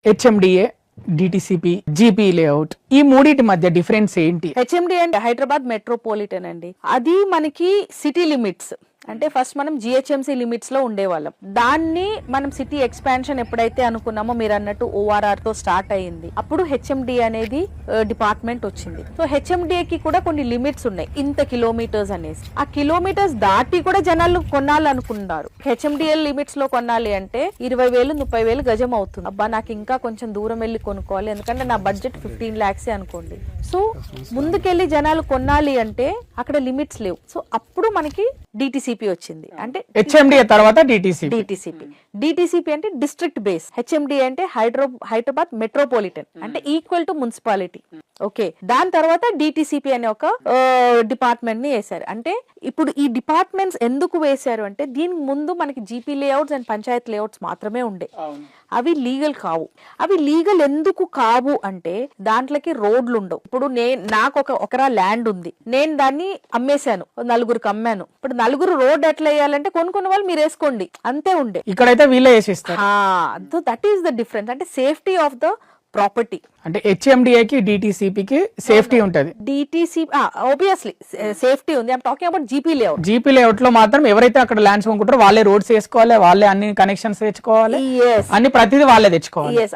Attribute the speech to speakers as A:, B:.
A: HMDA, DTCP, GP layout, ఈ మూడింటి మధ్య డిఫరెన్స్ ఏంటి?
B: హెచ్ఎండి అంటే హైదరాబాద్ మెట్రోపాలిటన్ అండి. అది మనకి సిటీ లిమిట్స్, అంటే ఫస్ట్ మనం జిహెచ్ఎంసీ లిమిట్స్ లో ఉండేవాళ్ళం. దాన్ని మనం సిటీ ఎక్స్పాన్షన్ ఎప్పుడైతే అనుకున్నామో మీరు అన్నట్టు ఓఆర్ఆర్ తో స్టార్ట్ అయ్యింది. అప్పుడు హెచ్ఎండి అనేది డిపార్ట్మెంట్ వచ్చింది. సో హెచ్ఎండిఏ కి కూడా కొన్ని లిమిట్స్ ఉన్నాయి, ఇంత కిలోమీటర్స్ అనేసి. ఆ కిలోమీటర్స్ దాటి కూడా జనాలు కొనాలనుకున్నారు. హెచ్ఎండిఏ లిమిట్స్ లో కొనాలి అంటే 20,000 30,000 గజం అవుతుంది. అబ్బా నాకు ఇంకా కొంచెం దూరం వెళ్ళి కొనుక్కోవాలి, ఎందుకంటే నా బడ్జెట్ 15 lakhs అనుకోండి. సో ముందుకెళ్ళి జనాలు కొనాలి అంటే అక్కడ లిమిట్స్ లేవు. సో అప్పుడు మనకి డిటిసిపి వచ్చింది. అంటే
A: హెచ్ఎండిఏ తర్వాత డిటిసిపి.
B: డిటిసిపి అంటే డిస్ట్రిక్ట్ బేస్, హెచ్ఎండి అంటే హైదరాబాద్ మెట్రోపాలిటన్, అంటే ఈక్వల్ టు మున్సిపాలిటీ. ఓకే, దాని తర్వాత డిటిసిపి అనే ఒక డిపార్ట్మెంట్ ని వేశారు. అంటే ఇప్పుడు ఈ డిపార్ట్మెంట్స్ ఎందుకు వేశారు అంటే దీనికి ముందు మనకి GP layouts and Panchayat layouts మాత్రమే ఉండే. అవి లీగల్ కావు. అవి లీగల్ ఎందుకు కావు అంటే దాంట్లోకి రోడ్లు ఉండవు. ఇప్పుడు నాకు ఒక ఎకరా ల్యాండ్ ఉంది, నేను దాన్ని అమ్మేశాను, నలుగురికి అమ్మాను. ఇప్పుడు నలుగురు రోడ్ ఎట్లా వేయాలంటే కొనుక్కున్న వాళ్ళు మీరు వేసుకోండి, అంతే ఉండే.
A: ఇక్కడైతే వీళ్ళే వేసిస్తారు.
B: దట్ ఈస్ ద డిఫరెన్స్, అంటే సేఫ్టీ ఆఫ్ ద ప్రాపర్టీ.
A: అంటే హెచ్ఎండిఏకి డిటిసిపికి సేఫ్టీ ఉంటది.
B: డిటిసి ఆబ్వియస్లీ సేఫ్టీ ఉంది. I'm talking about GP layout.
A: GP layout లో మాత్రం ఎవరైతే అక్కడ ల్యాండ్స్ కొనుక్కుంటారో వాళ్ళే రోడ్స్ వేసుకోవాలి, వాళ్ళే అన్ని కనెక్షన్స్ తెచ్చుకోవాలి, అన్ని ప్రతిదీ వాళ్ళే తెచ్చుకోవాలి.